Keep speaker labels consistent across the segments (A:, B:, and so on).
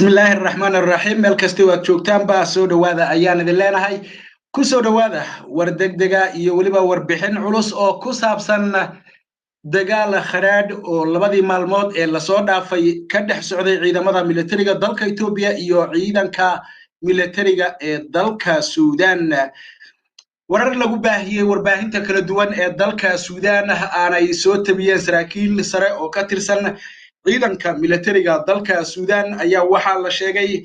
A: بسم الله الرحمن الرحيم الكستي waad joogtaan baa soo dhawaada ayaan idin leenahay ku soo dhawaada war degdega iyo waliba warbixin culus oo ku saabsan dagaal kharaad oo labadii maalmood ee la soo dhaafay ka dhex socday ciidamada militariga dalka Itoobiya iyo ciidanka militariga ee dalka Suudaan warar lagu baahiyay warbaahinta kala duwan ee dalka Suudaan aanay soo tabiyeen saraakiil sare oo ka tirsan ciidanka militariga dalka Suudaan ayaa waxa la sheegay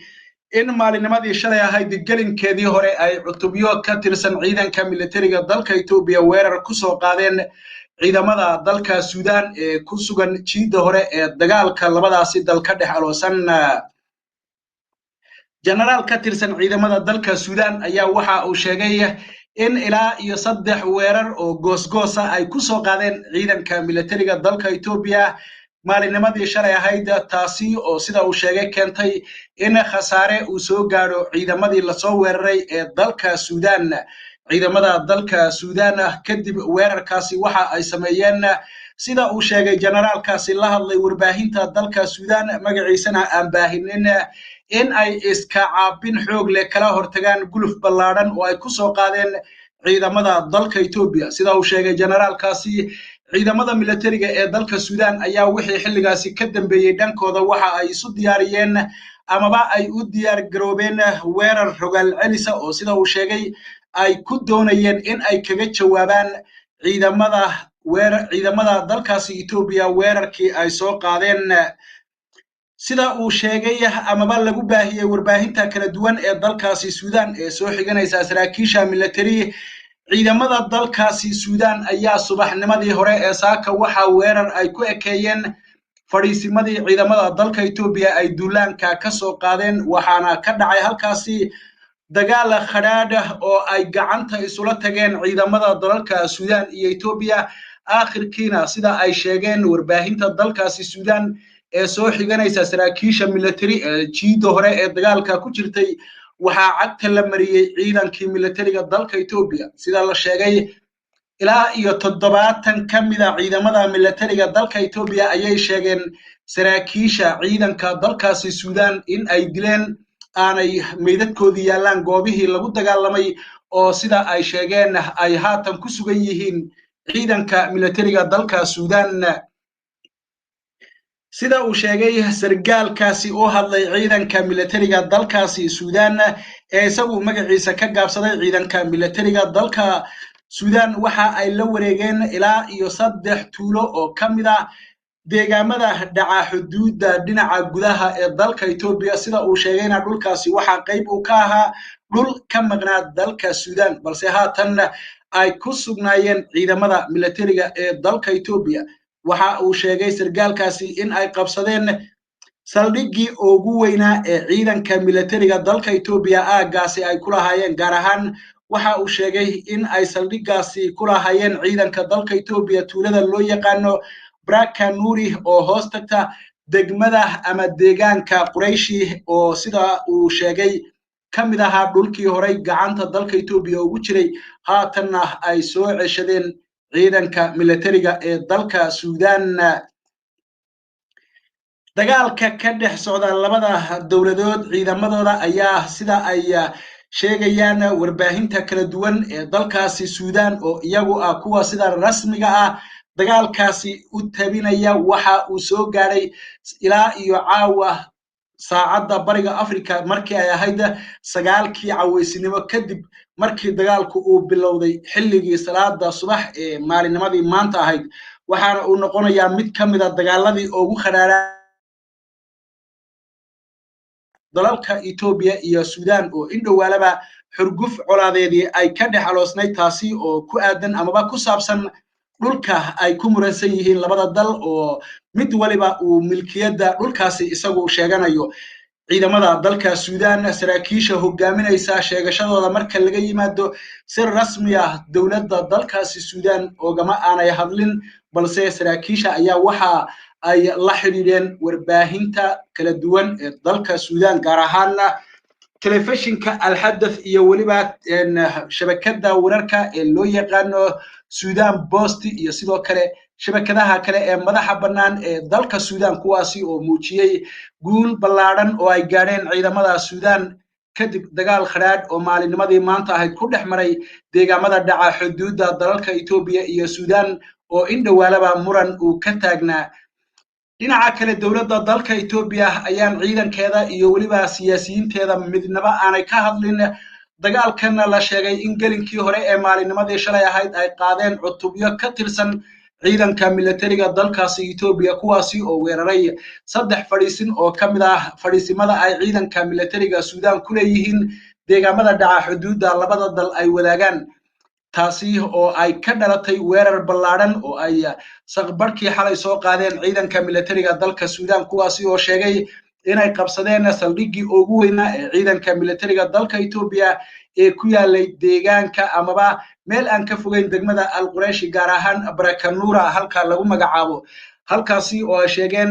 A: in maalinimadii shalay ahayd gelinkeedii hore ay cutubyo ka tirsan ciidanka militariga dalka Itoobiya weerar ku soo qaadeen ciidamada dalka Suudaan ee ku sugan jiida hore ee dagaalka labadaasi dal ka dhex aloosan general ka tirsan ciidamada dalka Suudaan ayaa waxa uu sheegay in ilaa iyo 3 weerar oo goosgoos ah ay ku soo qaadeen ciidanka militariga dalka Itoobiya maalinimadii shalay ahayd taasi oo sida uu sheegay keentay in khasaare uu soo gaaro ciidamadii la soo weeraray ee dalka Suudaan ciidamada dalka Suudaan kadib weerarkaasi waxa ay sameeyeen sida uu sheegay generalkaasi la hadlay warbaahinta dalka Suudaan magaciisana aan baahinin in ay iska caabin xoog leh kala hortagaan guluf ballaaran oo ay ku soo qaadeen ciidamada dalka Itoobiya sida uu sheegay generalkaasi ciidamada militariga ee dalka Suudaan ayaa wixii xilligaasi ka dambeeyay dhankooda waxa ay isu diyaariyeen amaba ay u diyaar garoobeen weerar rogaal celisa oo sida uu sheegay ay ku doonayeen in ay kaga jawaabaan ciidamada dalkaasi Itoobiya weerarkii ay soo qaadeen sida uu sheegay amaba lagu baahiyay warbaahinta kala duwan ee dalkaasi Suudaan ee soo xiganaysa saraakiisha militari ciidamada dalkaasi Suudaan ayaa subaxnimadii hore ee saaka waxa weerar ay ku ekeeyeen fariisimadii ciidamada dalka Itoobiya ay duulaanka ka soo qaadeen waxaana ka dhacay halkaasi dagaal kharaad oo ay gacanta isula tageen ciidamada dalka Suudaan iyo Itoobiya aakhirkiina sida ay sheegeen warbaahinta dalkaasi Suudaan ee soo xiganaysa saraakiisha militari ee jiida hore ee dagaalka ku jirtay waxa cagta la mariyay ciidankii militariga dalka Itoobiya sida la sheegay ilaa iyo 70 kamida ciidamada militariga dalka Itoobiya ayay sheegeen saraakiisha ciidanka dalkaasi Suudaan in ay dileen aanay meedadkoodii yaalaan goobihii lagu dagaalamay oo sida ay sheegeen ay haatan ku sugan yihiin ciidanka militariga dalka Suudaan sida uu sheegay sargaalkaasi oo hadlay ciidanka militariga dalkaasi Suudaan ee isagu magaciisa ka gaabsaday ciidanka militariga dalka Suudaan waxa ay la wareegeen ilaa iyo 3 tuulo oo kamida deegaamada dhaca xuduudda dhinaca gudaha ee dalka Itoobiya sida uu sheegayna dhulkaasi waxa qayb uu ka ahaa dhul ka maqnaa dalka Suudaan balse haatan ay ku sugnaayeen ciidamada militariga ee dalka Itoobiya waxa uu sheegay sargaalkaasi in ay qabsadeen saldhiggii ugu weynaa ee ciidanka militariga dalka Itoobiya aagaasi ay ku lahaayeen gaar ahaan waxa uu sheegay in ay saldhiggaasi ku lahaayeen ciidanka dalka Itoobiya tuulada loo yaqaano Braka Nuri oo hoos tagta degmada ama deegaanka Qurayshi oo sida uu sheegay kamid ahaa dhulkii hore gacanta dalka Itoobiya ugu jiray haatanna ay soo ceshadeen ciidanka militariga ee dalka Suudaan dagaalka ka dhex socda labada dawladood ciidamadooda ayaa sida ay sheegayaan warbaahinta kala duwan ee dalkaasi Suudaan oo iyagu ah kuwa sida rasmiga ah dagaalkaasi u tabinaya waxa uu soo gaaray ilaa iyo caawa saacada bariga Afrika markii ay ahayd 9kii caweysinimo kadib markii dagaalku uu bilowday xilligii salaada subax ee maalinimadii maanta ahayd waxaana uu noqonayaa mid kamida dagaaladii ugu kharaara dalalka Itoobiya iyo Suudaan oo indhowaalaba xurguf colaadeedii ay ka dhex aloosnay taasi oo ku aadan amaba ku saabsan dhulka ay ku muransan yihiin labada dal oo mid waliba uu milkiyada dhulkaasi isagu sheeganayo ciidamada dalka Suudaan saraakiisha hogaaminaysa sheegashadooda marka laga yimaado si rasmi ah dawladda dalkaasi Suudaan oogama aanay hadlin balse saraakiisha ayaa waxa ay la xiriireen warbaahinta kala duwan ee dalka Suudaan gaar ahaan telefishinka Al-Hadath iyo waliba shabakada wararka ee loo yaqaano Suudaan Post iyo sidoo kale shabakadaha kale ee madaxa bannaan ee dalka Suudaan kuwaasi oo muujiyay guul ballaaran oo ay gaadheen ciidamada Suudaan kadib dagaal khadhaadh oo maalinnimadii maanta ahayd ku dhex maray deegaamada dhaca xuduudda dalalka Itoobiya iyo Suudaan oo in dhowaalaba muran uu ka taagnaa. dhinaca kale dowladda dalka Itoobiya ayaan ciidankeeda iyo weliba siyaasiyiinteeda midnaba aanay ka hadlin dagaalkan la sheegay in gelinkii hore ee maalinnimadii shalay ahayd ay qaadeen cutubyo ka tirsan ciidanka militariga dalkaasi Itoobiya kuwaasi oo weeraray 3 fadhiisin oo ka mid ah fadhiisimada ay ciidanka militariga Suudaan ku leeyihiin deegaamada dhaca xuduudda labada dal ay wadaagaan, taasi oo ay ka dhalatay weerar ballaaran oo ay saqbarkii xalay soo qaadeen ciidanka militariga dalka Suudaan kuwaasi oo sheegay inay qabsadeen saldhiggii ugu weynaa ee ciidanka militariga dalka Itoobiya ee ku yaalay deegaanka amaba meel aan ka fogeyn degmada Al-Qurayshi gaar ahaan Barakanuura halka lagu magacaabo, halkaasi oo ay sheegeen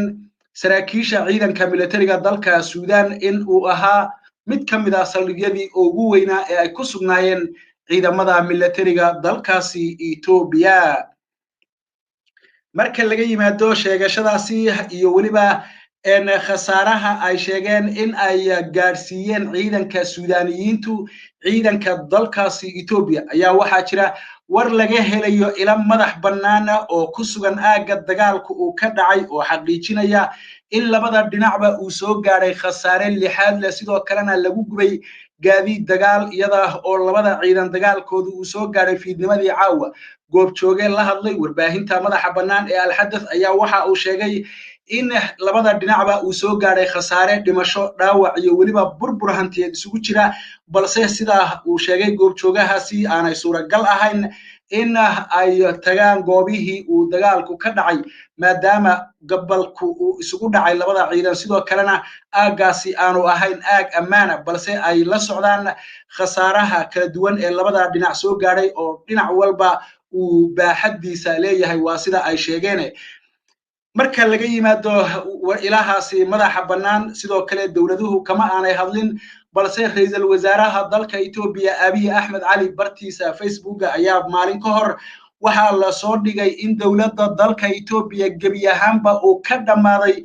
A: saraakiisha ciidanka militariga dalka Suudaan in uu ahaa mid ka mid ah saldhigyadii ugu weynaa ee ay ku sugnaayeen ciidamada militariga dalkaasi Itoobiya. marka laga yimaado sheegashadaasi iyo weliba khasaaraha ay sheegeen in ay gaarsiiyeen ciidanka Suudaaniyiintu ciidanka dalkaasi Itoobiya ayaa waxaa jira war laga helayo ila madax bannaan oo ku sugan aagga dagaalku uu ka dhacay oo xaqiijinaya in labada dhinacba uu soo gaaray khasaare lixaad leh sidoo kalena lagu gubay gaadiid dagaal iyada oo labada ciidan dagaalkoodu uu soo gaaray fiidnimadii caawa. goobjooge la hadlay warbaahinta madaxa bannaan ee Al-Hadath ayaa waxa uu sheegay in labada dhinacba uu soo gaaray khasaare dhimasho dhaawac iyo weliba burbur hantiyeed isugu jira, balse sida uu sheegay goobjoogahaasi aanay suuragal ahayn in ay tagaan goobihii uu dagaalku ka dhacay maadaama gobolku uu isugu dhacay labada ciidan sidoo kalena aaggaasi aanu ahayn aag ammaana balse ay la socdaan khasaaraha kala duwan ee labada dhinac soo gaadhay oo dhinac walba uu baaxadiisa leeyahay waa sida ay sheegeen. marka laga yimaado ilahaasi madaxa bannaan sidoo kale dowladuhu kama aanay hadlin, balse ra'iisul wasaaraha dalka Itoobiya Abiy Ahmed Ali bartiisa Facebook ayaa maalin ka hor waxaa la soo dhigay in dowladda dalka Itoobiya gebi ahaanba uu ka dhammaaday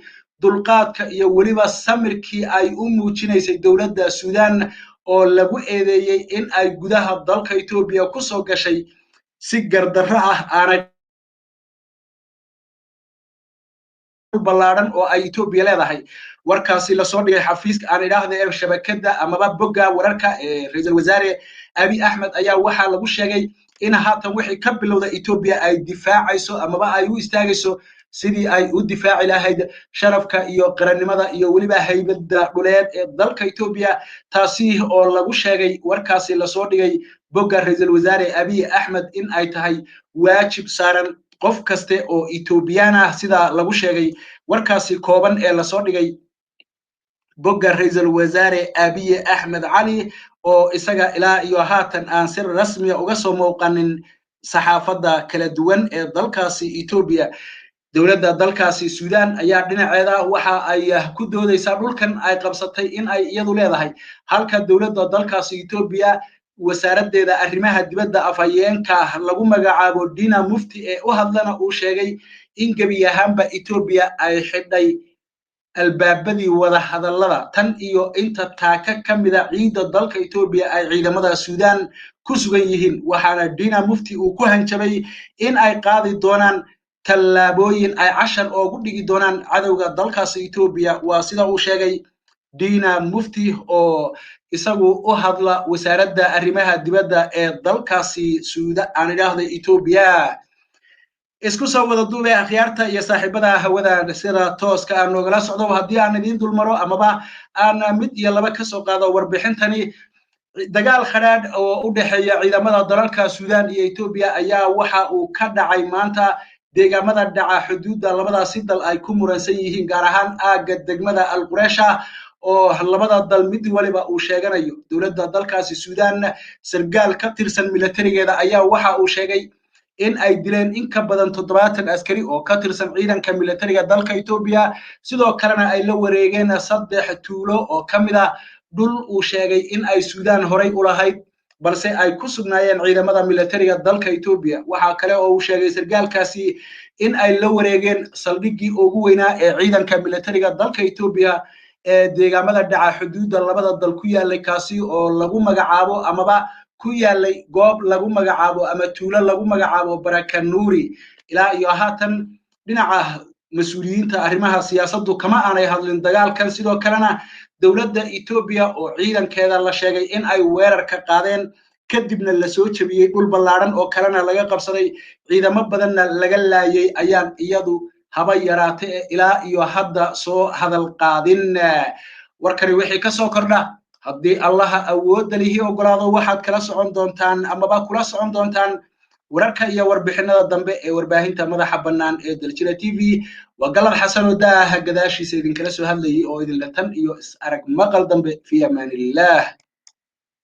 A: dulqaadka iyo weliba samirkii ay u muujinaysay dowladda Suudaan oo lagu eedeeyay in ay gudaha dalka Itoobiya ku soo gashay si gardarro ah aanay ballaaran oo ay Itoobiya leedahay. warkaasi la soo dhigay xafiiska aan idhaahdo ee shabakada amaba bogga wararka ee ra'iisul wasaare Abiy Ahmed ayaa waxaa lagu sheegay in haatan wixii ka bilowda Itoobiya ay difaacayso amaba ay u istaagayso sidii ay u difaaci lahayd sharafka iyo qarannimada iyo weliba haybadda dhuleed ee dalka Itoobiya, taasi oo lagu sheegay warkaasi la soo dhigay bogga ra'iisul wasaare Abiy Ahmed in ay tahay waajib saaran qof kaste oo Itoobiyaan ah sida lagu sheegay warkaasi kooban ee la soo dhigay bogga ra'iisul wasaare Abiy Ahmed Ali oo isaga ilaa iyo haatan aan si rasmi ah uga soo muuqanin saxaafadda kala duwan ee dalkaasi Itoobiya. dowladda dalkaasi Suudaan ayaa dhinaceeda waxa ay ku doodaysaa dhulkan ay qabsatay in ay iyadu leedahay, halka dowladda dalkaasi Itoobiya wasaaraddeeda arrimaha dibadda afhayeenka lagu magacaabo Dina Mufti ee u hadlana uu sheegay in gebi ahaanba Itoobiya ay xidhay albaabadii wada hadallada tan iyo inta taaka ka mida ciidda dalka Itoobiya ay ciidamada Suudaan ku sugan yihiin, waxaana Dina Mufti uu ku hanjabay in ay qaadi doonaan tallaabooyin ay cashar oogu dhigi doonaan cadowga dalkaasi Itoobiya. waa sida uu sheegay Dina Mufti oo isagu u hadla wasaaradda arrimaha dibadda ee dalkaasi Suudaan aan idhaahdo Itoobiya. isku soo wada duubay akhyaarta iyo saaxiibada hawada sida tooska aan nogala socdo haddii aan idin dulmaro amaba aan mid iyo laba ka soo qaado warbixintani. dagaal khadhaadh oo u dhexeeya ciidamada dalalka Suudaan iyo Itoobiya ayaa waxa uu ka dhacay maanta deegaamada dhaca xuduudda labadaasi dal ay ku muransan yihiin gaar ahaan aagga degmada Al-Quraysh oo labada dal mid waliba uu sheeganayo. dowladda dalkaasi Suudaan sargaal ka tirsan militarigeeda ayaa waxa uu sheegay in ay dileen in ka badan 70 askari oo ka tirsan ciidanka militariga dalka Itoobiya sidoo kalena ay la wareegeen 3 tuulo oo ka mid ah dhul uu sheegay in ay Suudaan horay u lahayd balse ay ku sugnaayeen ciidamada militariga dalka Ethiopia waxa kale oo uu sheegay sargaalkaasi in ay la wareegeen saldhiggii ugu weynaa ee ciidanka militariga dalka Ethiopia ee deegaamada dhaca xuduudda labada dal ku yaalay kaasi oo lagu magacaabo amaba ku yaalay goob lagu magacaabo ama tuulo lagu magacaabo Barakanuri ilaa iyo haatan dhinaca mas'uuliyiinta arrimaha siyaasaddu kama aanay hadlin dagaalkan sidoo kalena dowladda Ethiopia oo ciidankeeda la sheegay in ay weerar ka qaadeen kadibna la soo jabiyay dhul ballaaran oo kalena laga qabsaday ciidamo badanna laga laayay ayaan iyadu haba yaraatee ilaa iyo hadda soo hadal qaadin warkani wixii ka soo kordha haddii allaha awoodda lihi ogolaado waxaad kala socon doontaan amaba kula socon doontaan wararka iyo warbixinada dambe ee warbaahinta madaxa bannaan ee Daljira TV waa Galab Xasan oo daaha gadaashiisa idinkala soo hadlayay oo idin la tan iyo is arag maqal dambe fi amaanillah